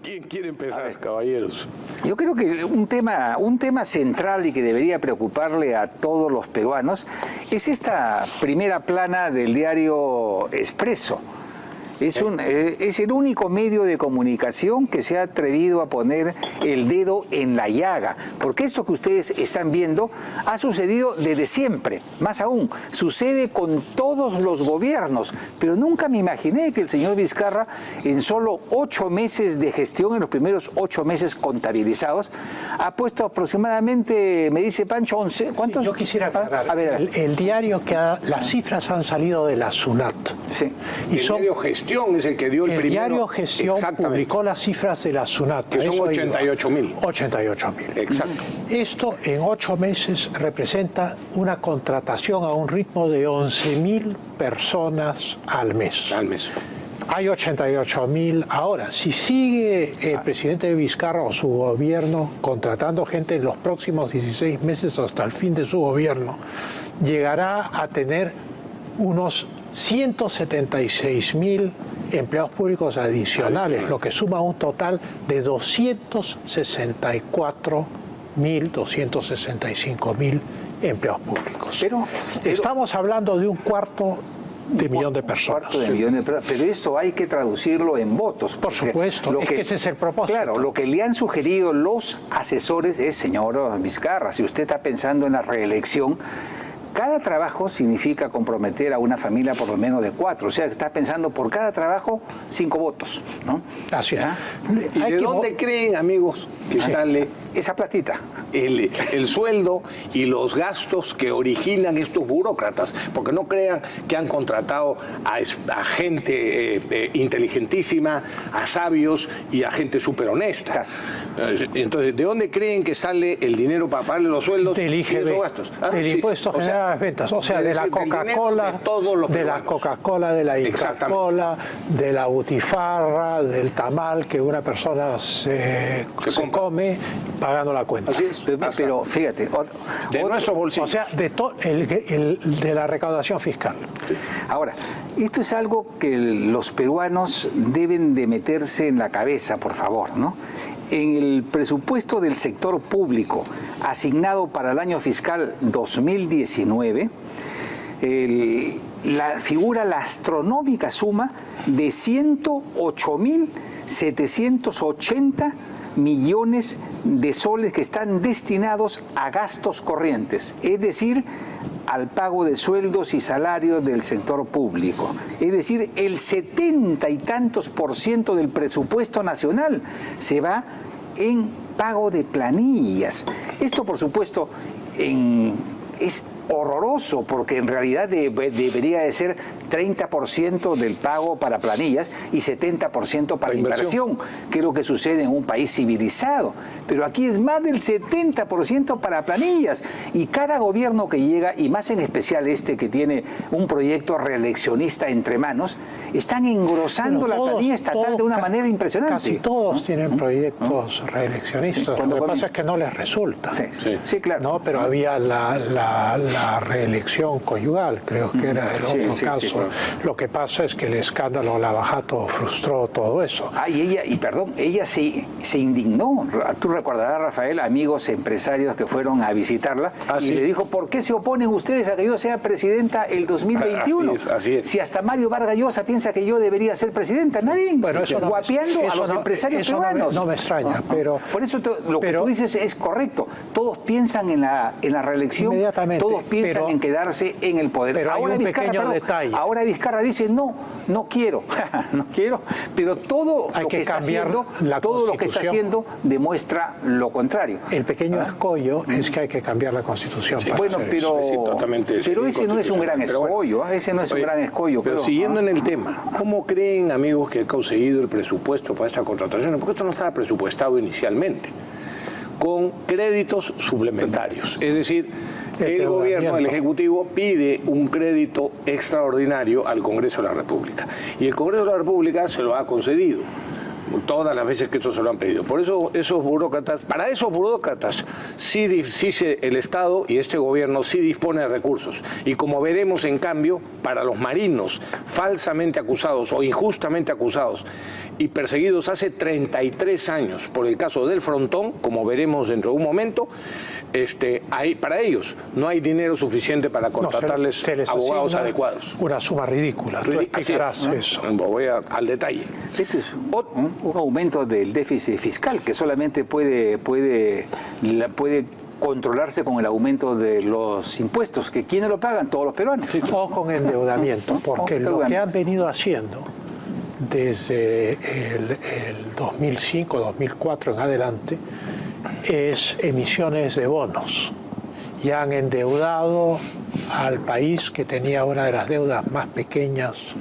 ¿Quién quiere empezar, caballeros? Yo creo que un tema central y que debería preocuparle a todos los peruanos es esta primera plana del diario Expreso. Es el único medio de comunicación que se ha atrevido a poner el dedo en la llaga, porque esto que ustedes están viendo ha sucedido desde siempre, más aún, sucede con todos los gobiernos, pero nunca me imaginé que el señor Vizcarra, en solo 8 meses de gestión, en los primeros 8 meses contabilizados, ha puesto aproximadamente, me dice Pancho, 11, ¿cuántos? Sí, yo quisiera aclarar, a ver. el diario las cifras han salido de la SUNAT. Sí. Y el diario Gestión es el que dio el primero. Diario Gestión publicó las cifras de la SUNAT. Que son 88.000. 88.000. Exacto. Esto en 8 meses representa una contratación a un ritmo de 11.000 personas al mes. Al mes. Hay 88.000 ahora. Si sigue el presidente Vizcarra o su gobierno contratando gente en los próximos 16 meses hasta el fin de su gobierno, llegará a tener unos 176.000 empleados públicos adicionales, lo que suma un total de 265.000 empleados públicos. Pero estamos hablando de un cuarto de millón de personas. Pero esto hay que traducirlo en votos. Por supuesto, que ese es el propósito. Claro, lo que le han sugerido los asesores es, señor Vizcarra, si usted está pensando en la reelección, cada trabajo significa comprometer a una familia por lo menos de 4. O sea, está pensando por cada trabajo 5 votos, ¿no? Así es. ¿Y de dónde creen, amigos, que sale esa platita? El sueldo y los gastos que originan estos burócratas? Porque no crean que han contratado a gente inteligentísima, a sabios y a gente súper honesta. Entonces, ¿de dónde creen que sale el dinero para pagarle los sueldos del IGB, y esos gastos? del impuesto general a las ventas, o sea, de la Coca-Cola, de la Coca-Cola, de la Inca-Cola, de la butifarra, del tamal que una persona se come pagando la cuenta. Pero fíjate, de nuestros bolsillos. O sea, de la recaudación fiscal. Ahora, esto es algo que los peruanos deben de meterse en la cabeza, por favor, ¿no? En el presupuesto del sector público asignado para el año fiscal 2019, figura la astronómica suma de 108.780 millones de soles que están destinados a gastos corrientes, es decir, al pago de sueldos y salarios del sector público. Es decir, el 70 y tantos % del presupuesto nacional se va en pago de planillas. Esto, por supuesto, es horroroso, porque en realidad debería de ser 30% del pago para planillas y 70% para inversión, que es lo que sucede en un país civilizado. Pero aquí es más del 70% para planillas, y cada gobierno que llega, y más en especial este que tiene un proyecto reeleccionista entre manos, están engrosando la planilla estatal de una manera impresionante. Casi todos tienen proyectos reeleccionistas. Lo que pasa es que no les resulta. Sí, claro. ¿No? Pero había la reelección conyugal, creo que era el otro caso. Sí. Lo que pasa es que el escándalo Lavajato frustró todo eso. Ella se indignó. Tú recordarás, Rafael, amigos empresarios que fueron a visitarla y le dijo, ¿por qué se oponen ustedes a que yo sea presidenta el 2021? Así es. Si hasta Mario Vargas Llosa piensa que yo debería ser presidenta, nadie. Bueno, eso guapeando a los empresarios peruanos. No me extraña, pero... Por eso lo que tú dices es correcto. Todos piensan en la reelección, todos piensan en quedarse en el poder. Pero ahora hay un pequeño detalle. Ahora Vizcarra dice, no quiero, no quiero, pero todo lo que está haciendo demuestra lo contrario. El pequeño escollo es que hay que cambiar la Constitución. Sí, bueno, pero ese no es un gran escollo, Pero siguiendo en el tema, ¿cómo creen, amigos, que ha conseguido el presupuesto para esta contratación? Porque esto no estaba presupuestado inicialmente, con créditos suplementarios. Es decir, el gobierno, el Ejecutivo, pide un crédito extraordinario al Congreso de la República. Y el Congreso de la República se lo ha concedido todas las veces que eso se lo han pedido. Por eso para esos burócratas, sí el Estado y este gobierno sí dispone de recursos. Y como veremos, en cambio, para los marinos falsamente acusados o injustamente acusados y perseguidos hace 33 años por el caso del Frontón, como veremos dentro de un momento, para ellos no hay dinero suficiente para contratarles se les abogados asigna adecuados. Una suma ridícula. Tú explicarás eso. Voy al detalle. Este es un aumento del déficit fiscal que solamente puede controlarse con el aumento de los impuestos, que ¿quiénes lo pagan? Todos los peruanos. O con endeudamiento, porque lo que han venido haciendo desde el 2005, 2004 en adelante es emisiones de bonos y han endeudado al país que tenía una de las deudas más pequeñas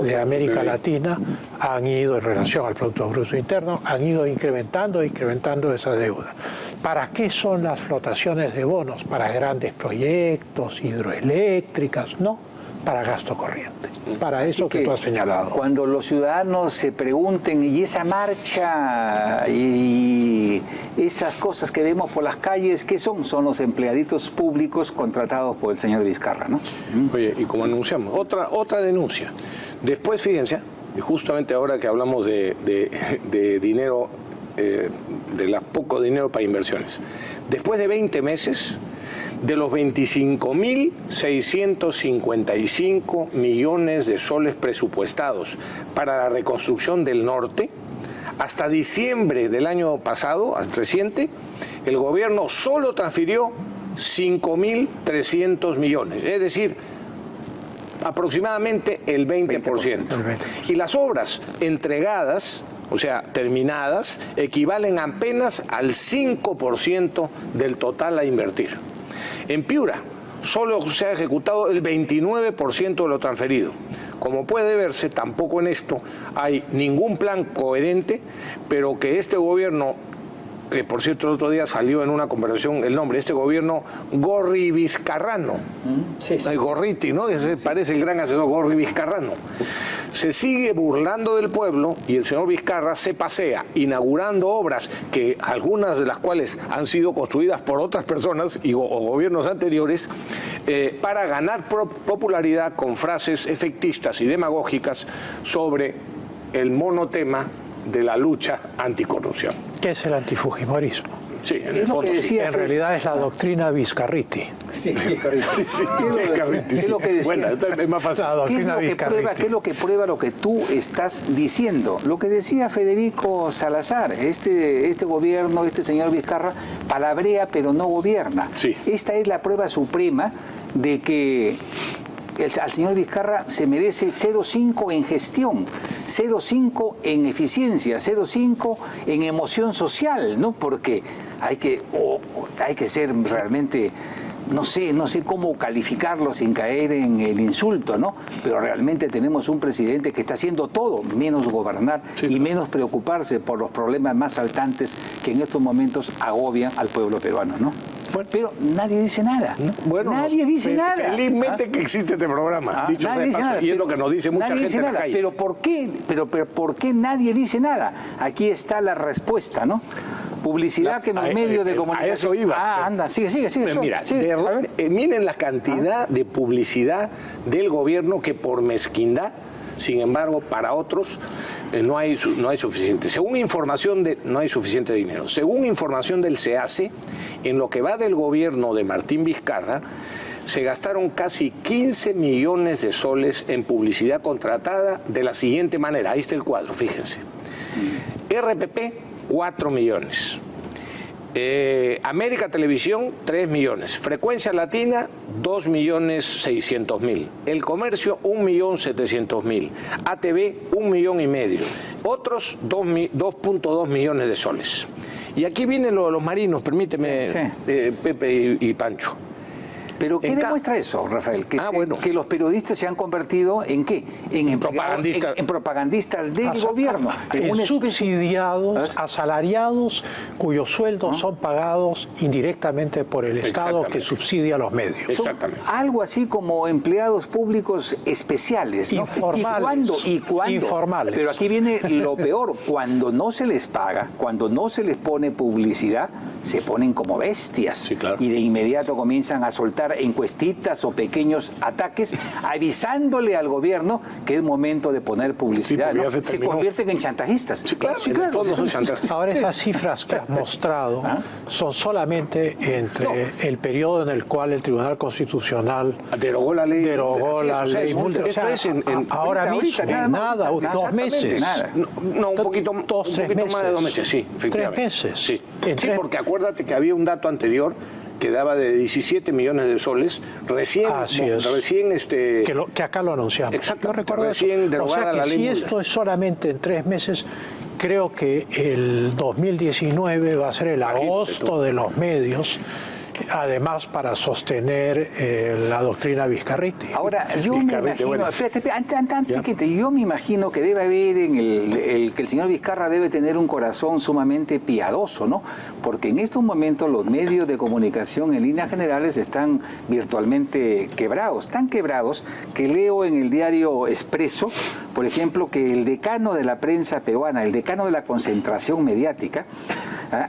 de América Latina, han ido en relación al Producto Bruto Interno, han ido incrementando esa deuda. ¿Para qué son las flotaciones de bonos? Para grandes proyectos, hidroeléctricas, no, para gasto corriente. Para Así eso que tú has señalado. Cuando los ciudadanos se pregunten, ¿y esa marcha y esas cosas que vemos por las calles, qué son? Son los empleaditos públicos contratados por el señor Vizcarra, ¿no? Oye, y como anunciamos, otra denuncia. Después, fíjense, y justamente ahora que hablamos de dinero, de poco dinero para inversiones, después de 20 meses, de los 25.655 millones de soles presupuestados para la reconstrucción del norte, hasta diciembre del año pasado, reciente, el gobierno solo transfirió 5.300 millones, es decir, aproximadamente el 20%. Y las obras entregadas, o sea, terminadas, equivalen apenas al 5% del total a invertir. En Piura solo se ha ejecutado el 29% de lo transferido. Como puede verse, tampoco en esto hay ningún plan coherente, pero que este gobierno, por cierto, el otro día salió en una conversación el nombre, este gobierno Gorri-Vizcarrano, Gorriti, ¿no? Ese parece el gran asesor Gorri-Vizcarrano. Se sigue burlando del pueblo y el señor Vizcarra se pasea inaugurando obras que algunas de las cuales han sido construidas por otras personas o gobiernos anteriores para ganar popularidad con frases efectistas y demagógicas sobre el monotema de la lucha anticorrupción. ¿Qué es el antifujimorismo? Sí, en el Es lo fondo, que decía En realidad es la doctrina Vizcarriti. Sí, Vizcarriti. Es lo que decía. Bueno, es más fácil. La ¿Qué es, doctrina Vizcarriti. ¿Qué es lo que prueba lo que tú estás diciendo? Lo que decía Federico Salazar, este gobierno, este señor Vizcarra, palabrea pero no gobierna. Sí. Esta es la prueba suprema de que al señor Vizcarra se merece 0,5 en gestión, 0,5 en eficiencia, 0,5 en emoción social, ¿no? Porque hay que ser realmente, no sé cómo calificarlo sin caer en el insulto, ¿no? Pero realmente tenemos un presidente que está haciendo todo menos gobernar y menos preocuparse por los problemas más saltantes que en estos momentos agobian al pueblo peruano, ¿no? Bueno, pero nadie dice nada. Bueno, nadie dice nada. Felizmente que existe este programa. Dicho nadie dice nada. Y es lo que nos dice mucha nadie gente dice en las nada. calles. Pero ¿por qué? Pero ¿por qué nadie dice nada? Aquí está la respuesta, ¿no? Publicidad que en los medios de comunicación. A eso iba. Anda, sigue. Mira, miren la cantidad de publicidad del gobierno que por mezquindad, sin embargo, para otros no hay suficiente. No hay suficiente dinero. Según información del SEACE, en lo que va del gobierno de Martín Vizcarra, se gastaron casi 15 millones de soles en publicidad contratada de la siguiente manera. Ahí está el cuadro, fíjense. RPP, 4 millones. América Televisión, 3 millones. Frecuencia Latina, 2.600.000. El Comercio, 1.700.000. ATV, 1,5 millones. Otros, 2.2 millones de soles. Y aquí viene lo de los marinos, permíteme, Pepe y Pancho. ¿Pero qué demuestra eso, Rafael? Que los periodistas se han convertido en ¿qué? En propagandistas del gobierno. En subsidiados, asalariados, cuyos sueldos son pagados indirectamente por el Estado que subsidia a los medios. Exactamente. Algo así como empleados públicos especiales, ¿no? Informales. ¿Y cuándo? Informales. Pero aquí viene lo peor. Cuando no se les paga, cuando no se les pone publicidad, se ponen como bestias. Sí, claro. Y de inmediato comienzan a soltar dar encuestitas o pequeños ataques, avisándole al gobierno que es momento de poner publicidad. Sí, ¿no? se convierten en chantajistas. Sí, claro, en el fondo son chantajistas. Ahora esas cifras que has mostrado son solamente entre el periodo en el cual el Tribunal Constitucional derogó la ley. Mulder. O sea, ahora mismo, nada, 2 meses. No, un poquito más de 2 meses, sí, efectivamente. 3 meses. Sí, porque acuérdate que había un dato anterior que daba de 17 millones de soles, recién que acá lo anunciamos. Exacto, recuerdo recién derogada la ley. Si esto es solamente en 3 meses, creo que el 2019 va a ser el agosto de los medios, además para sostener la doctrina Vizcarriti. Ahora, yo me imagino, yo me imagino que debe haber que el señor Vizcarra debe tener un corazón sumamente piadoso, ¿no? Porque en estos momentos los medios de comunicación en líneas generales están virtualmente quebrados, tan quebrados que leo en el diario Expreso, por ejemplo, que el decano de la prensa peruana, el decano de la concentración mediática,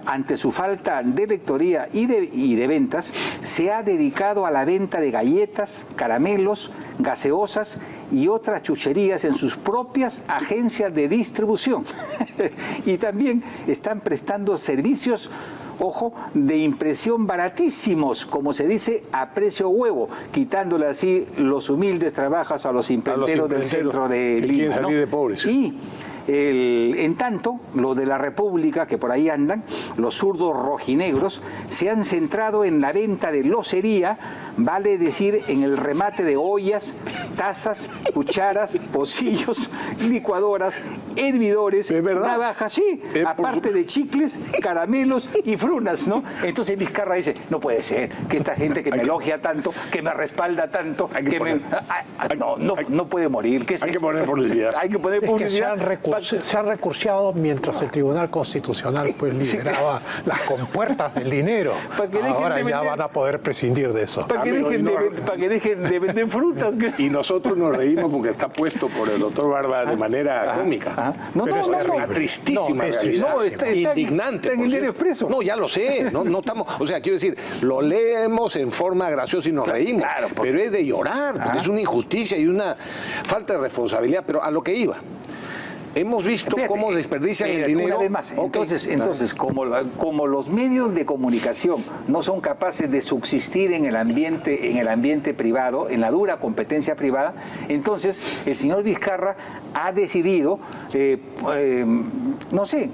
ante su falta de lectoría y de ventas, se ha dedicado a la venta de galletas, caramelos, gaseosas y otras chucherías en sus propias agencias de distribución. Y también están prestando servicios, ojo, de impresión baratísimos, como se dice, a precio huevo, quitándole así los humildes trabajos a los imprenteros del centro de Lima, ¿no? Salir de pobres. Y en tanto, los de la República, que por ahí andan, los zurdos rojinegros, se han centrado en la venta de locería, vale decir, en el remate de ollas, tazas, cucharas, pocillos, licuadoras, hervidores, navajas, sí, aparte de chicles, caramelos y frunas, ¿no? Entonces Vizcarra dice, no puede ser que esta gente que me elogia tanto, que me respalda tanto, no puede morir. Hay que poner publicidad. Hay que poner publicidad. Se han recurseado mientras el Tribunal Constitucional pues liberaba las compuertas del dinero. Ahora ya van a poder prescindir de eso. Para que dejen de vender frutas. Y nosotros nos reímos porque está puesto por el doctor Barba de manera cómica. No, tristísima. Está indignante. En el diario Expreso. No, ya lo sé. No estamos, o sea, quiero decir, lo leemos en forma graciosa y nos reímos. Claro, pero es de llorar, porque es una injusticia y una falta de responsabilidad. Pero a lo que iba. Hemos visto cómo desperdician el dinero. Una vez más, entonces como los medios de comunicación no son capaces de subsistir en el ambiente privado, en la dura competencia privada, entonces el señor Vizcarra ha decidido,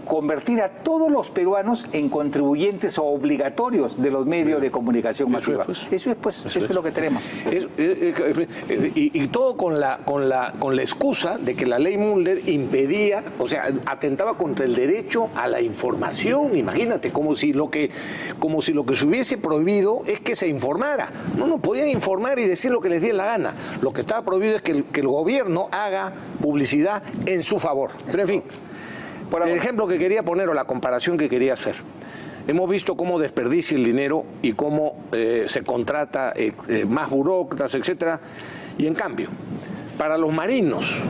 convertir a todos los peruanos en contribuyentes obligatorios de los medios de comunicación masiva. Eso es lo que tenemos. Y todo con la excusa de que la ley Mulder impedía, o sea, atentaba contra el derecho a la información. Imagínate, como si lo que se hubiese prohibido es que se informara. No podían informar y decir lo que les diera la gana. Lo que estaba prohibido es que el gobierno haga publicidad en su favor. Pero en fin, por el ejemplo que quería poner o la comparación que quería hacer. Hemos visto cómo desperdicia el dinero y cómo se contrata más burócratas, etcétera. Y en cambio, para los marinos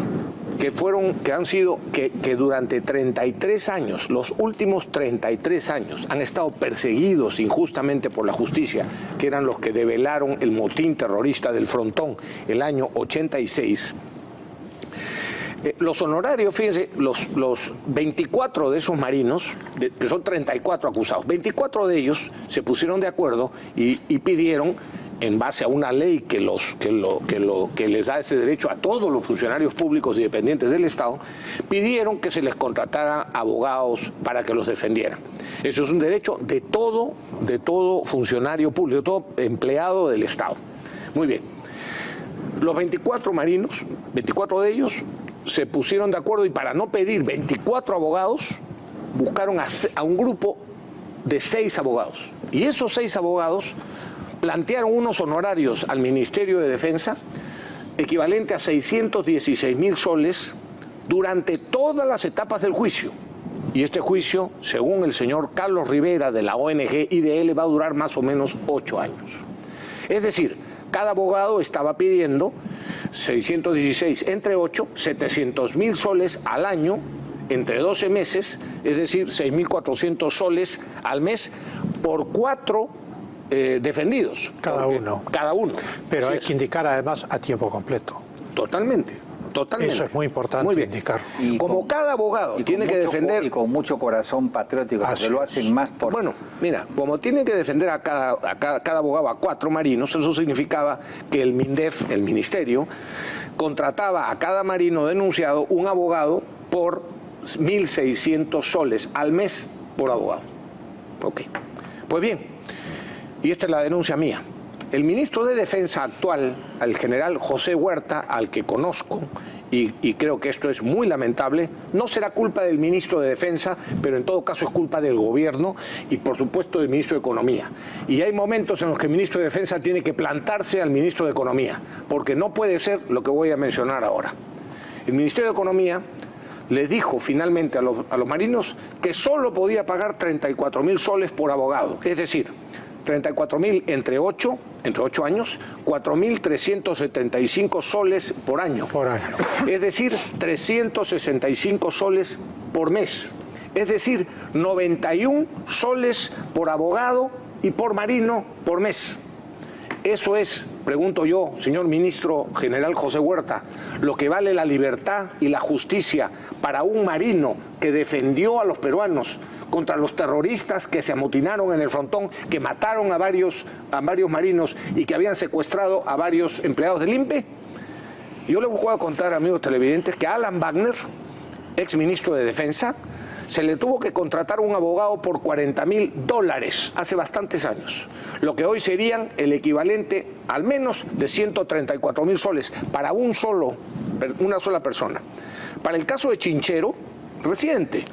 que durante 33 años, los últimos 33 años, han estado perseguidos injustamente por la justicia, que eran los que develaron el motín terrorista del Frontón el año 86. Los honorarios, fíjense, los 24 de esos marinos, que son 34 acusados, 24 de ellos se pusieron de acuerdo y pidieron, en base a una ley que les da ese derecho a todos los funcionarios públicos y dependientes del Estado, pidieron que se les contratara abogados para que los defendieran. Eso es un derecho de todo funcionario público, de todo empleado del Estado. Muy bien. Los 24 marinos, 24 de ellos, se pusieron de acuerdo y para no pedir 24 abogados, buscaron a un grupo de 6 abogados. Y esos 6 abogados plantearon unos honorarios al Ministerio de Defensa equivalente a 616.000 soles durante todas las etapas del juicio. Y este juicio, según el señor Carlos Rivera de la ONG IDL, va a durar más o menos 8 años. Es decir, cada abogado estaba pidiendo 616 entre 8, 700.000 soles al año, entre 12 meses, es decir, 6.400 soles al mes por 4 defendidos. Cada uno. Cada uno. Pero Así hay es. que indicar además a tiempo completo. Totalmente. Totalmente. Eso es muy importante Muy bien. indicar. Y Como cada abogado tiene que defender... Y con mucho corazón patriótico, porque lo hacen más por... Bueno, mira, como tiene que defender a cada abogado, a 4 marinos, eso significaba que el MINDEF, el ministerio, contrataba a cada marino denunciado un abogado por 1.600 soles al mes por abogado. Ok. Pues bien, y esta es la denuncia mía. El ministro de Defensa actual, el general José Huerta, al que conozco, y creo que esto es muy lamentable, no será culpa del ministro de Defensa, pero en todo caso es culpa del gobierno y por supuesto del ministro de Economía. Y hay momentos en los que el ministro de Defensa tiene que plantarse al ministro de Economía, porque no puede ser lo que voy a mencionar ahora. El Ministerio de Economía les dijo finalmente a los marinos que solo podía pagar 34.000 soles por abogado, es decir, 34.000 entre 8 años, 4.375 soles por año. Por año. Es decir, 365 soles por mes. Es decir, 91 soles por abogado y por marino por mes. Eso es, pregunto yo, señor ministro general José Huerta, lo que vale la libertad y la justicia para un marino que defendió a los peruanos contra los terroristas que se amotinaron en el frontón, que mataron a varios marinos y que habían secuestrado a varios empleados del INPE. Yo les voy a contar, amigos televidentes, que a Alan Wagner, ex ministro de Defensa, se le tuvo que contratar un abogado por $40.000 hace bastantes años, lo que hoy serían el equivalente al menos de 134.000 soles para una sola persona. Para el caso de Chinchero, reciente,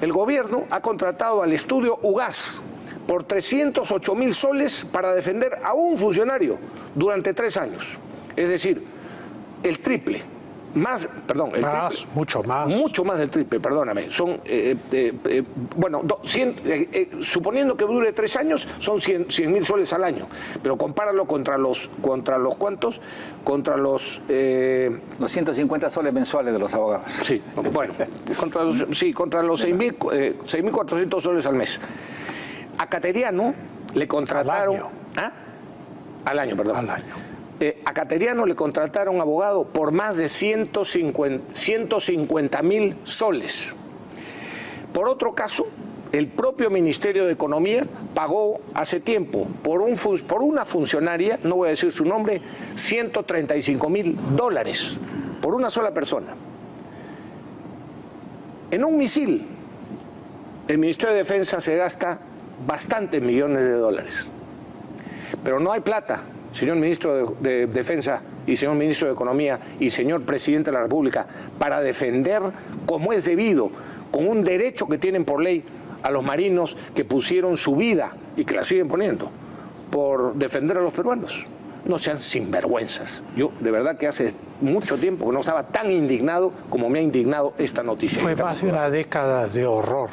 el gobierno ha contratado al estudio UGAS por 308.000 soles para defender a un funcionario durante 3 años. Es decir, el triple. Mucho más. Mucho más del triple, perdóname. Son, suponiendo que dure 3 años, son 100.000 soles al año. Pero compáralo contra los ¿cuántos? Contra los 150 soles mensuales de los abogados. Sí, bueno, contra los 6.400 soles al mes. A Cateriano le contrataron... Al año, perdón. Al año. A Cateriano le contrataron abogado por más de 150.000 soles. Por otro caso, el propio Ministerio de Economía pagó hace tiempo por una funcionaria, no voy a decir su nombre, $135.000 por una sola persona. En un misil, el Ministerio de Defensa se gasta bastantes millones de dólares, pero no hay plata. Señor ministro de Defensa y señor ministro de Economía y señor presidente de la República, para defender como es debido, con un derecho que tienen por ley a los marinos que pusieron su vida y que la siguen poniendo por defender a los peruanos. No sean sinvergüenzas. Yo de verdad que hace mucho tiempo que no estaba tan indignado como me ha indignado esta noticia. Fue más de una década de horror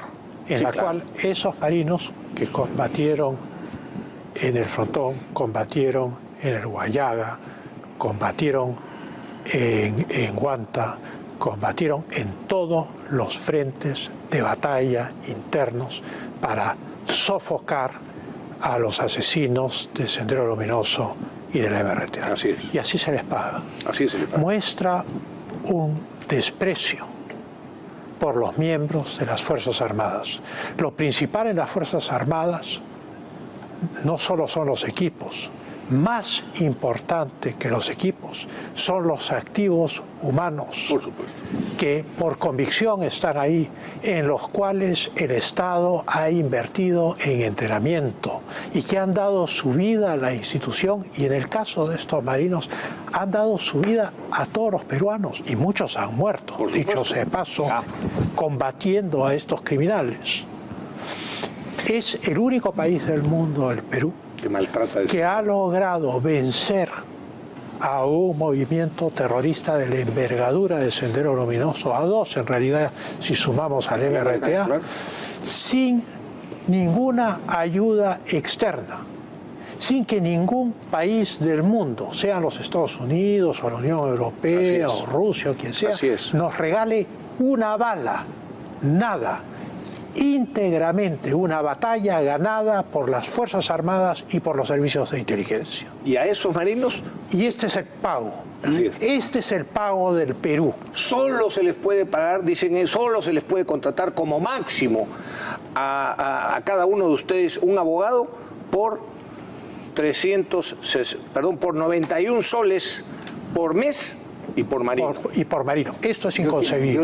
en la cual esos marinos que combatieron en el frontón, combatieron en el Guayaga, combatieron en Guanta, combatieron en todos los frentes de batalla internos para sofocar a los asesinos de Sendero Luminoso y de la MRT. Así es. Y así se les paga. Así se les paga. Muestra un desprecio por los miembros de las Fuerzas Armadas. Lo principal en las Fuerzas Armadas no solo son los equipos, más importante que los equipos son los activos humanos, por supuesto, que por convicción están ahí, en los cuales el Estado ha invertido en entrenamiento y que han dado su vida a la institución, y en el caso de estos marinos han dado su vida a todos los peruanos y muchos han muerto, dicho sea de paso, combatiendo a estos criminales. Es el único país del mundo, el Perú, que ha logrado vencer a un movimiento terrorista de la envergadura de Sendero Luminoso, a 2 en realidad si sumamos al MRTA, sin ninguna ayuda externa, sin que ningún país del mundo, sean los Estados Unidos o la Unión Europea o Rusia o quien sea, nos regale una bala, nada. íntegramente una batalla ganada por las Fuerzas Armadas y por los servicios de inteligencia. ¿Y a esos marinos? Y este es el pago. Así es. Este es el pago del Perú. Solo se les puede pagar, dicen, solo se les puede contratar como máximo a cada uno de ustedes un abogado por 91 soles por mes y por marino. Por marino. Esto es inconcebible. Yo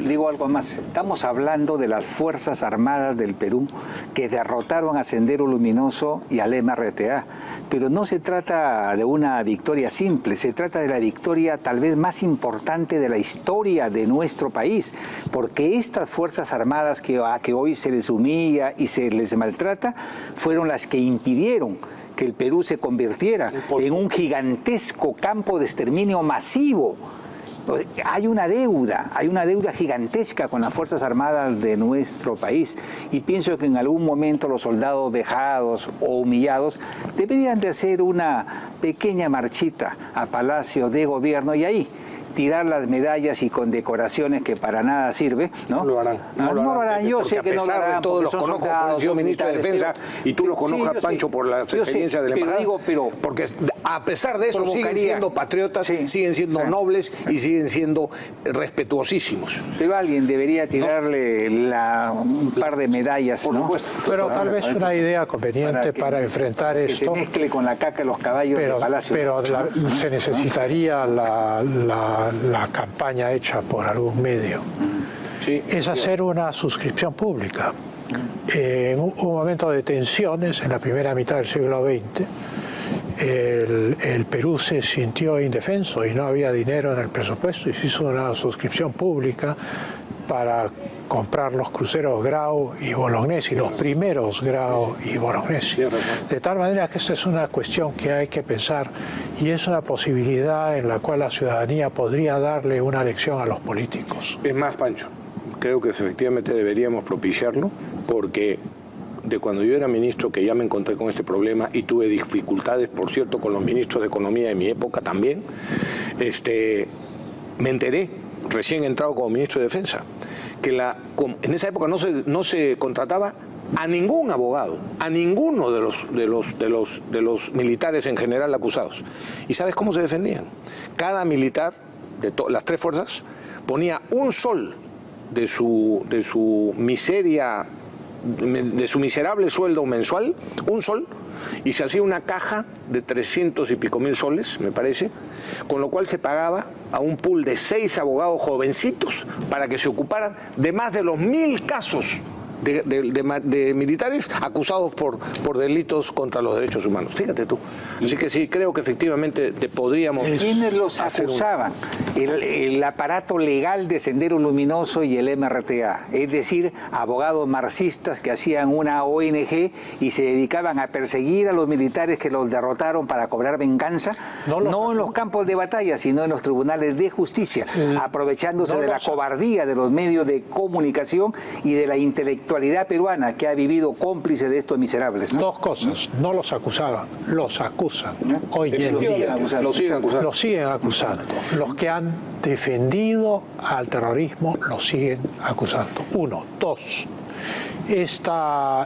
digo algo más. Estamos hablando de las Fuerzas Armadas del Perú que derrotaron a Sendero Luminoso y al MRTA. Pero no se trata de una victoria simple, se trata de la victoria tal vez más importante de la historia de nuestro país. Porque estas Fuerzas Armadas que hoy se les humilla y se les maltrata, fueron las que impidieron que el Perú se convirtiera en un gigantesco campo de exterminio masivo. Hay una deuda gigantesca con las Fuerzas Armadas de nuestro país y pienso que en algún momento los soldados vejados o humillados deberían de hacer una pequeña marchita a Palacio de Gobierno y ahí tirar las medallas y condecoraciones que para nada sirve, ¿no? No lo harán. No lo harán. Yo sé que no lo harán. De todos los conozco, porque yo ministro de Defensa y tú lo conozcas, Pancho, por la experiencia de la embajada. Porque a pesar de eso siguen siendo patriotas, siguen siendo nobles y siguen siendo respetuosísimos. Pero alguien debería tirarle un par de medallas, ¿no? Por supuesto. Pero tal vez una idea conveniente para enfrentar esto. Que se mezcle con la caca de los caballos del Palacio. Pero se necesitaría la campaña hecha por algún medio. Sí, es hacer una suscripción pública. En un momento de tensiones en la primera mitad del siglo XX, el Perú se sintió indefenso y no había dinero en el presupuesto y se hizo una suscripción pública para comprar los cruceros Grau y Bolognesi, los primeros Grau y Bolognesi. De tal manera que esta es una cuestión que hay que pensar y es una posibilidad en la cual la ciudadanía podría darle una lección a los políticos. Es más, Pancho, creo que efectivamente deberíamos propiciarlo porque de cuando yo era ministro, que ya me encontré con este problema y tuve dificultades, por cierto, con los ministros de Economía de mi época también, me enteré, recién entrado como ministro de Defensa, que en esa época no se contrataba a ningún abogado, a ninguno de los militares en general acusados. ¿Y sabes cómo se defendían? Cada militar de las tres fuerzas ponía un sol de su miserable sueldo mensual, un sol, y se hacía una caja de 300 y pico mil soles, me parece, con lo cual se pagaba a un pool de 6 abogados jovencitos para que se ocuparan de más de los 1000 casos de militares acusados por delitos contra los derechos humanos. Fíjate tú. Así que sí, creo que efectivamente podríamos... ¿Quiénes los acusaban? El aparato legal de Sendero Luminoso y el MRTA, es decir, abogados marxistas que hacían una ONG y se dedicaban a perseguir a los militares que los derrotaron para cobrar venganza, no en los campos de batalla, sino en los tribunales de justicia, aprovechándose de la cobardía de los medios de comunicación y de la intelectualidad peruana que ha vivido cómplice de estos miserables, ¿no? Dos cosas, no los acusaban, los acusan. Hoy en día los siguen acusando. Los que han defendido al terrorismo los siguen acusando. 1. 2. Esta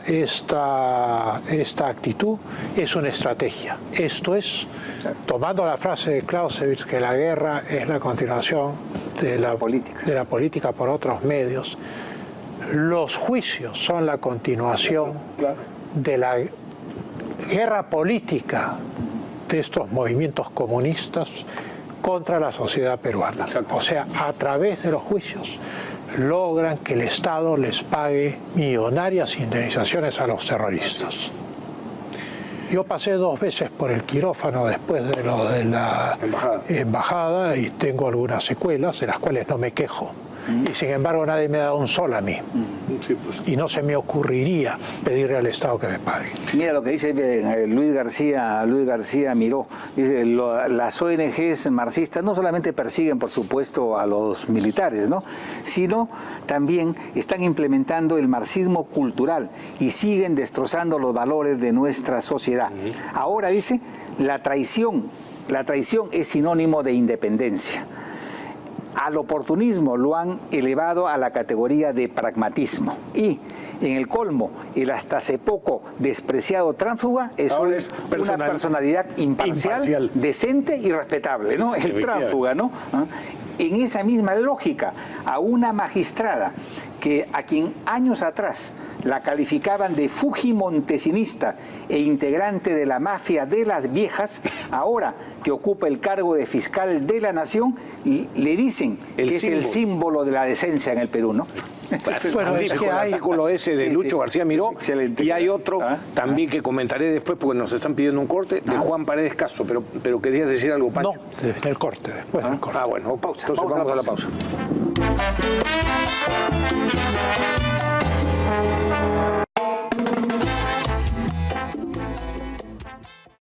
actitud es una estrategia. Esto es, tomando la frase de Clausewitz, que la guerra es la continuación de la política por otros medios. Los juicios son la continuación de la guerra política de estos movimientos comunistas contra la sociedad peruana. O sea, a través de los juicios logran que el Estado les pague millonarias indemnizaciones a los terroristas. Yo pasé 2 veces por el quirófano después de lo de la embajada y tengo algunas secuelas de las cuales no me quejo. Y sin embargo nadie me ha dado un sol a mí. Sí, pues. Y no se me ocurriría pedirle al Estado que me pague. Mira lo que dice Luis García Miró. Dice, las ONGs marxistas no solamente persiguen, por supuesto, a los militares, ¿no?, sino también están implementando el marxismo cultural y siguen destrozando los valores de nuestra sociedad. Ahora dice, la traición es sinónimo de independencia. al oportunismo lo han elevado a la categoría de pragmatismo. Y en el colmo, el hasta hace poco despreciado tránsfuga es Ahora hoy es una personalidad imparcial, decente y respetable, ¿no? El tránsfuga, ¿no? En esa misma lógica, a una magistrada a quien años atrás la calificaban de fujimontesinista e integrante de la mafia de las viejas, ahora que ocupa el cargo de fiscal de la nación, le dicen que es el símbolo de la decencia en el Perú, ¿no? Bueno, es que el artículo ese de Lucho García Miró, excelente. Y hay otro también que comentaré después porque nos están pidiendo un corte, de Juan Paredes Castro, pero querías decir algo, Pancho. No, el corte, después del corte. Bueno, pausa. Entonces vamos a la pausa.